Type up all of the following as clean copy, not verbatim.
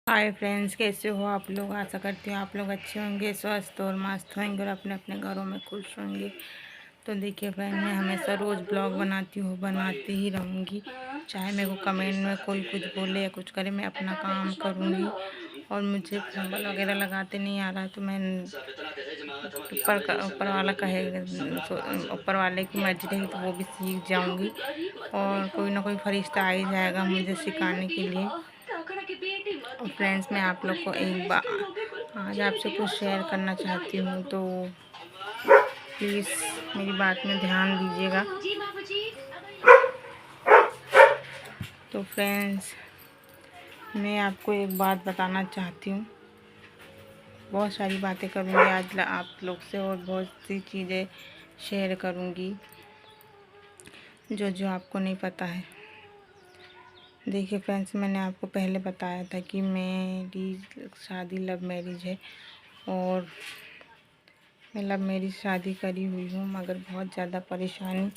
Hi friends, कैसे हो आप लोग। आशा करती हूँ आप लोग अच्छे होंगे, स्वस्थ और मस्त होंगे और अपने अपने घरों में खुश होंगे। तो देखिए फ्रेंड, मैं हमेशा रोज़ ब्लॉग बनाती हूँ, बनाती ही रहूँगी। चाहे मेरे को कमेंट में कोई कुछ बोले या कुछ करे, मैं अपना काम करूँगी। और मुझे सिंबल वगैरह लगाते नहीं आ रहा है, तो मैं ऊपर वाला कहेगा, ऊपर वाले की मर्जी रहेगी तो वो भी सीख जाऊँगी। और कोई ना कोई फरिश्ता आ ही जाएगा मुझे सिखाने के लिए। और फ्रेंड्स, मैं आप लोग को एक बार आज आपसे कुछ शेयर करना चाहती हूँ, तो प्लीज़ मेरी बात में ध्यान दीजिएगा। तो फ्रेंड्स, मैं आपको एक बात बताना चाहती हूँ। बहुत सारी बातें करूँगी आज आप लोग से और बहुत सी चीज़ें शेयर करूँगी जो जो आपको नहीं पता है। देखिए फ्रेंड्स, मैंने आपको पहले बताया था कि मेरी शादी लव मैरिज है और मैं लव मैरिज शादी करी हुई हूँ, मगर बहुत ज़्यादा परेशानी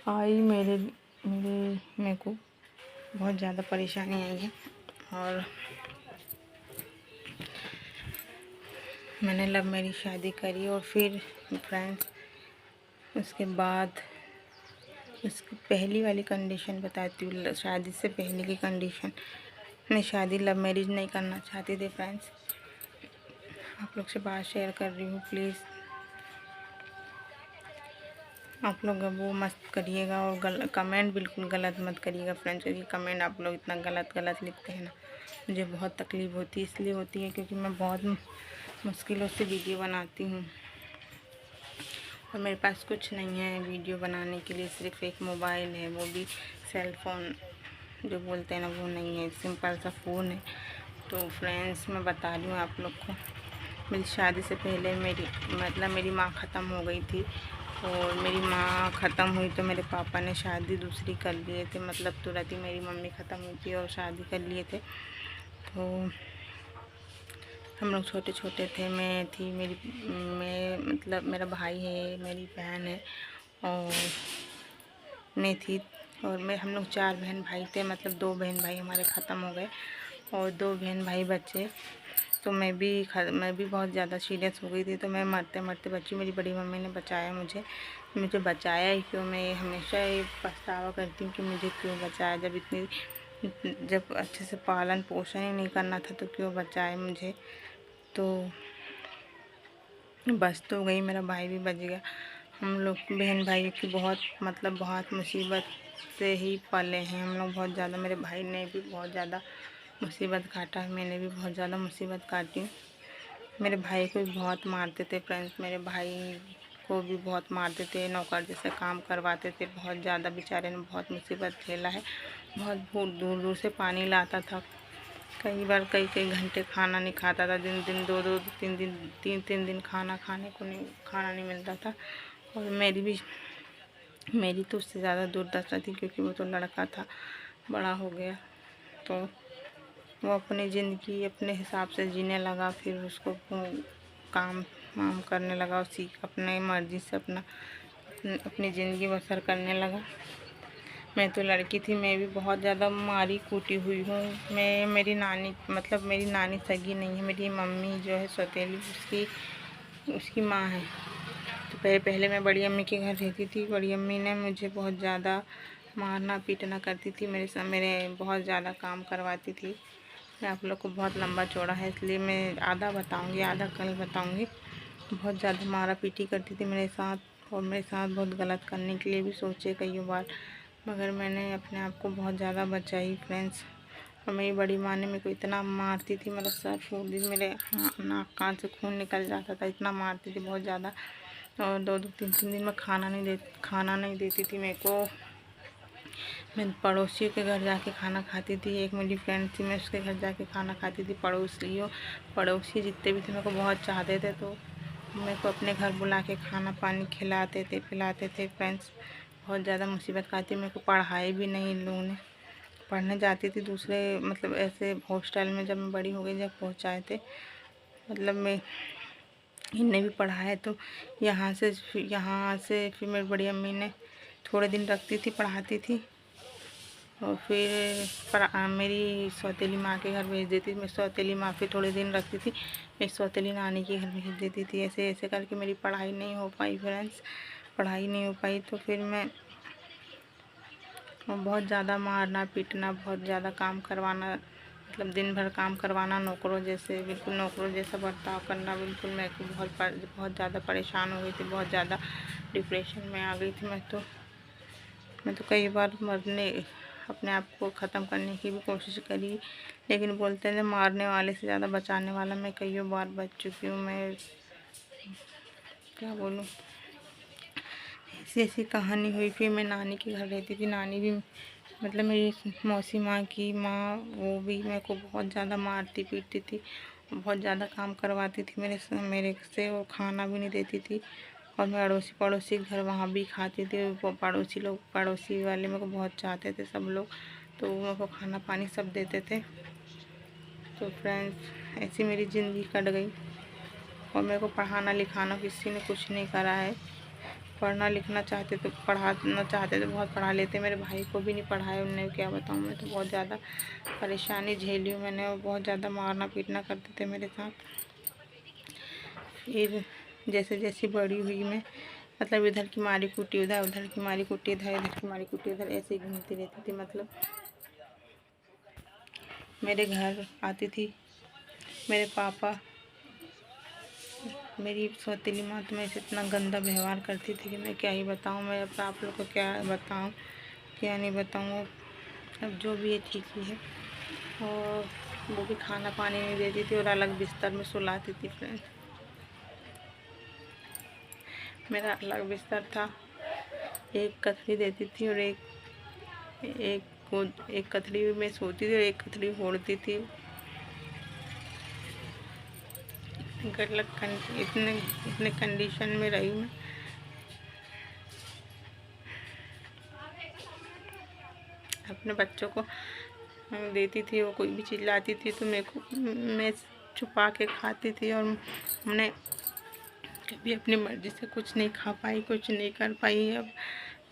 आई मेरे को बहुत ज़्यादा परेशानी आई है। और मैंने लव मैरिज शादी करी और फिर फ्रेंड्स उसके बाद उसकी पहली वाली कंडीशन बताती हूँ। शादी से पहले की कंडीशन, मैं शादी लव मैरिज नहीं करना चाहती थी फ्रेंड्स। आप लोग से बात शेयर कर रही हूँ, प्लीज़ आप लोग वो मत करिएगा और कमेंट बिल्कुल गलत मत करिएगा फ्रेंड्स, क्योंकि कमेंट आप लोग इतना गलत लिखते हैं ना, मुझे बहुत तकलीफ़ होती है। इसलिए होती है क्योंकि मैं बहुत मुश्किलों से वीडियो बनाती हूँ और मेरे पास कुछ नहीं है वीडियो बनाने के लिए, सिर्फ एक मोबाइल है, वो भी सेल फ़ोन जो बोलते हैं ना, वो नहीं है, सिंपल सा फ़ोन है। तो फ्रेंड्स, मैं बता रही हूँ आप लोग को, मेरी शादी से पहले मेरी माँ ख़त्म हो गई थी। और मेरी माँ ख़त्म हुई तो मेरे पापा ने शादी दूसरी कर लिए थे, मतलब तुरंत ही मेरी मम्मी ख़त्म हुई थी और शादी कर लिए थे। तो हम लोग छोटे छोटे थे, मैं मतलब मेरा भाई है, मेरी बहन है और मैं थी। और हम लोग 4 बहन भाई थे, मतलब 2 बहन भाई हमारे ख़त्म हो गए और 2 बहन भाई बचे। तो मैं भी बहुत ज़्यादा सीरियस हो गई थी, तो मैं मरते मरते बची। मेरी बड़ी मम्मी ने बचाया मुझे बचाया ही क्यों। मैं हमेशा ये पछतावा करती हूँ कि मुझे क्यों बचाया, जब अच्छे से पालन पोषण ही नहीं करना था तो क्यों बचाए मुझे। तो बच तो गई, मेरा भाई भी बच गया। हम लोग बहन भाई की बहुत मुसीबत से ही पले हैं हम लोग, बहुत ज़्यादा। मेरे भाई ने भी बहुत ज़्यादा मुसीबत काटा है, मैंने भी बहुत ज़्यादा मुसीबत काटी। मेरे भाई को भी बहुत मारते थे फ्रेंड्स, मेरे भाई को भी बहुत मारते थे, नौकर जैसे काम करवाते थे। बहुत ज़्यादा बेचारे ने बहुत मुसीबत झेला है, बहुत दूर दूर से पानी लाता था। कई बार कई घंटे खाना नहीं खाता था, दिन 2 3 दिन खाना नहीं मिलता था। और मेरी तो उससे ज़्यादा दुर्दशा थी, क्योंकि वो तो लड़का था, बड़ा हो गया तो वो अपनी ज़िंदगी अपने हिसाब से जीने लगा। फिर उसको काम वाम करने लगा और अपने मर्ज़ी से अपनी ज़िंदगी बसर करने लगा। मैं तो लड़की थी, मैं भी बहुत ज़्यादा मारी कूटी हुई हूँ। मेरी नानी सगी नहीं है, मेरी मम्मी जो है सौतेली, उसकी माँ है। तो पहले मैं बड़ी अम्मी के घर रहती थी। बड़ी अम्मी ने मुझे बहुत ज़्यादा मारना पीटना करती थी, मेरे बहुत ज़्यादा काम करवाती थी। मैं आप लोग को बहुत लंबा चौड़ा है, इसलिए मैं आधा बताऊंगी, आधा कल बताऊंगी। बहुत ज़्यादा मारा पीटी करती थी मेरे साथ, और मेरे साथ बहुत गलत करने के लिए भी सोचे कई बार, मगर मैंने अपने आप को बहुत ज़्यादा बचाई फ्रेंड्स। और मेरी बड़ी माँ ने मेरे को इतना मारती थी, मेरा सर फूट दी, मेरे नाक कान से खून निकल जाता था, इतना मारती थी बहुत ज़्यादा। और 2 3 दिन में खाना नहीं देती थी मेरे को। मैं पड़ोसियों के घर जाके खाना खाती थी। एक मेरी फ्रेंड थी, मैं उसके घर जाके खाना खाती थी। पड़ोसी जितने भी थे मेरे को बहुत चाहते थे, तो मेरे को अपने घर बुला के खाना पानी खिलाते थे, पिलाते थे फ्रेंड्स। बहुत ज़्यादा मुसीबत काटी, मेरे को पढ़ाई भी नहीं इन लोगों ने। पढ़ने जाती थी दूसरे, मतलब ऐसे हॉस्टल में, जब मैं बड़ी हो गई जब पहुँचाए थे, मतलब मैं इन्हें भी पढ़ाया। तो यहाँ से फिर मेरी बड़ी अम्मी ने थोड़े दिन रखती थी, पढ़ाती थी। और फिर मेरी सौतेली माँ के घर भेज देती थी। मैं सौतेली माँ फिर थोड़े दिन रखती थी, मेरी सौतेली नानी के घर भेज देती थी। ऐसे ऐसे करके मेरी पढ़ाई नहीं हो पाई फ्रेंड्स, पढ़ाई नहीं हो पाई। तो फिर मैं बहुत ज़्यादा मारना पीटना, बहुत ज़्यादा काम करवाना, मतलब दिन भर काम करवाना, नौकरों जैसे, बिल्कुल नौकरों जैसा बर्ताव करना। बिल्कुल मैं बहुत ज़्यादा परेशान हो गई थी, बहुत ज़्यादा डिप्रेशन में आ गई थी। मैं तो कई बार अपने आप को ख़त्म करने की भी कोशिश करी, लेकिन बोलते हैं मारने वाले से ज़्यादा बचाने वाला। मैं कई बार बच चुकी हूँ। मैं क्या बोलूँ, ऐसी ऐसी कहानी हुई। फिर मैं नानी के घर रहती थी। नानी भी मतलब मेरी मौसी माँ की माँ, वो भी मेरे को बहुत ज़्यादा मारती पीटती थी, बहुत ज़्यादा काम करवाती थी मेरे से, और खाना भी नहीं देती थी। और मैं अड़ोसी पड़ोसी के घर वहाँ भी खाती थी। वो पड़ोसी वाले मेरे को बहुत चाहते थे सब लोग, तो वो मेरे को खाना पानी सब देते थे। तो फ्रेंड्स ऐसी मेरी ज़िंदगी कट गई। और मेरे को पढ़ाना लिखाना किसी ने कुछ नहीं करा है। पढ़ना चाहते तो बहुत पढ़ा लेते। मेरे भाई को भी नहीं पढ़ाया उन्होंने, क्या बताऊँ। मैं तो बहुत ज़्यादा परेशानी झेली हूँ मैंने, और बहुत ज़्यादा मारना पीटना करते थे मेरे साथ। फिर जैसे जैसे बड़ी हुई मैं, मतलब इधर की मारी कुटी उधर, उधर की मारी कुटी इधर, इधर की मारी कुटी उधर, ऐसे ही घूमती रहती थी। मतलब मेरे घर आती थी मेरे पापा, मेरी सौतेली माँ तो मेरे से इतना गंदा व्यवहार करती थी कि मैं क्या ही बताऊँ। मैं अब आप लोग को क्या बताऊँ, क्या नहीं बताऊँ। अब जो भी है ठीक ही है। और वो भी खाना पानी नहीं देती थी, और अलग बिस्तर में सुलाती थी फ्रेंड। मेरा अलग बिस्तर था, एक कथड़ी देती थी, और एक कथड़ी में सोती थी और एक कथड़ी ओढ़ती थी। इतने कंडीशन में रही मैं। अपने बच्चों को देती थी, वो कोई भी चीज़ लाती थी तो मैं छुपा के खाती थी। और हमने कभी अपनी मर्ज़ी से कुछ नहीं खा पाई, कुछ नहीं कर पाई। अब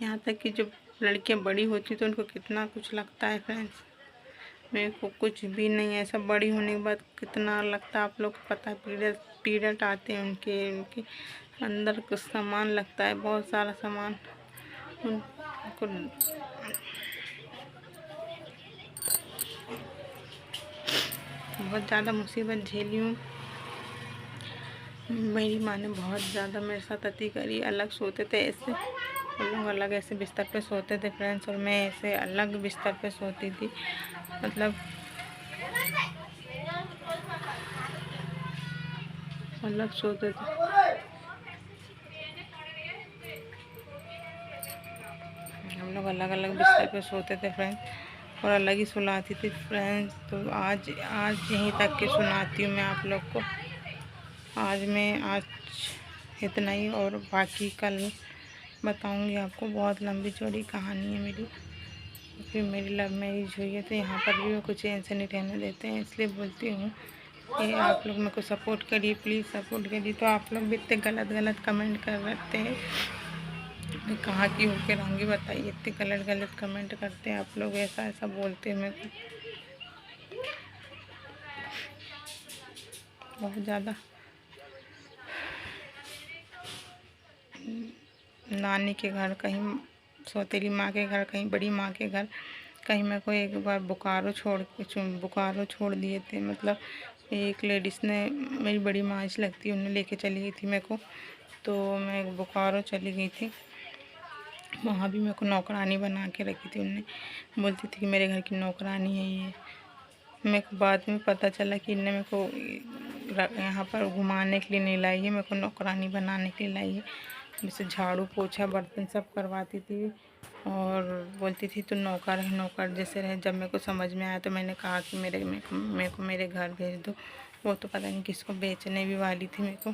यहाँ तक कि जब लड़कियाँ बड़ी होती तो उनको कितना कुछ लगता है फ्रेंड्स, मेरे को कुछ भी नहीं है। सब बड़ी होने के बाद कितना लगता है आप लोग को पता है। पीरियड आते हैं उनके अंदर कुछ सामान लगता है, बहुत सारा सामान उनको। बहुत ज़्यादा मुसीबत झेली हूँ। मेरी माँ ने बहुत ज़्यादा मेरे साथ अति करी। अलग सोते थे ऐसे, हम लोग अलग ऐसे बिस्तर पे सोते थे फ्रेंड्स, और मैं ऐसे अलग बिस्तर पे सोती थी। मतलब अलग सोते थे, हम लोग अलग अलग बिस्तर पे सोते थे फ्रेंड्स, और अलग ही सुलाती थी फ्रेंड्स। तो आज यहीं तक के सुनाती हूँ मैं आप लोग को। आज इतना ही, और बाकी कल बताऊंगी आपको। बहुत लंबी चौड़ी कहानी है मेरी। फिर मेरी लव मैरिज हुई है, तो यहाँ पर भी मेरे को चैन से नहीं रहने देते हैं। इसलिए बोलती हूँ कि आप लोग मेरे को सपोर्ट करिए, प्लीज़ सपोर्ट करिए। तो आप लोग भी इतने गलत कमेंट कर रहे हैं, मैं कहाँ की होके रहूँगी बताइए। इतने गलत कमेंट करते हैं आप लोग, ऐसा बोलते हैं मेरे को। बहुत ज़्यादा नानी के घर, कहीं सौतेली माँ के घर, कहीं बड़ी माँ के घर, कहीं मेरे को एक बार बुखारो छोड़ दिए थे। मतलब एक लेडीज़ ने, मेरी बड़ी माँ ऐसी लगती है, उन्हें लेके चली गई थी मेरे को। तो मैं बुखारो चली गई थी, वहाँ भी मेरे को नौकरानी बना के रखी थी उनने। बोलती थी कि मेरे घर की नौकरानी है ये। मेरे को बाद में पता चला कि इनने मेरे को यहाँ पर घुमाने के लिए नहीं लाई है, मेरे को नौकरानी बनाने के लिए लाई है। जैसे झाड़ू पोछा बर्तन सब करवाती थी, और बोलती थी तो नौकर है, नौकर जैसे रहे। जब मेरे को समझ में आया तो मैंने कहा कि मेरे को मेरे घर भेज दो। वो तो पता नहीं किसको बेचने भी वाली थी मेरे को।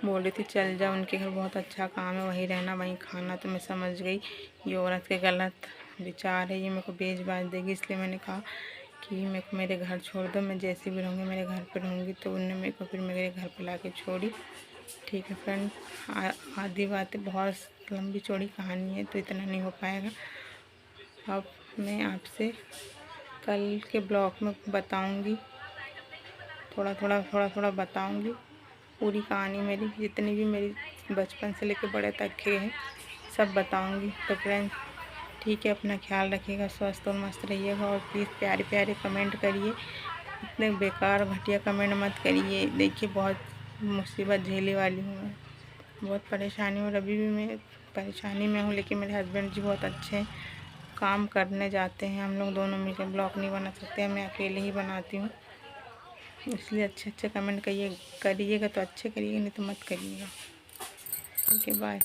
बोल रही थी चल जा, उनके घर बहुत अच्छा काम है, वहीं रहना वहीं खाना। तो मैं समझ गई ये औरत के गलत विचार है, ये मेरे को बेच बाज देगी। इसलिए मैंने कहा कि मेरे को मेरे घर छोड़ दो, मैं जैसे भी रहूँगी मेरे घर पर रहूँगी। तो उनने मेरे को फिर मेरे घर पर ला के छोड़ी। ठीक है फ्रेंड, आधी बातें, बहुत लंबी चौड़ी कहानी है तो इतना नहीं हो पाएगा। अब मैं आपसे कल के ब्लॉग में बताऊंगी, थोड़ा थोड़ा बताऊंगी पूरी कहानी मेरी, जितनी भी मेरी बचपन से लेकर बड़े तक के है सब बताऊंगी। तो फ्रेंड्स ठीक है, अपना ख्याल रखिएगा, स्वस्थ और मस्त रहिएगा, और प्लीज़ प्यारे प्यारे कमेंट करिए, इतने बेकार घटिया कमेंट मत करिए। देखिए बहुत मुसीबत झेली वाली हूँ मैं, बहुत परेशानी में, अभी भी मैं परेशानी में हूँ, लेकिन मेरे हस्बैंड जी बहुत अच्छे हैं, काम करने जाते हैं, हम लोग दोनों मिलकर ब्लॉग नहीं बना सकते, मैं अकेले ही बनाती हूँ, इसलिए अच्छे अच्छे कमेंट करिएगा तो अच्छे करिएगा, नहीं तो मत करिएगा। ठीक है, बाय।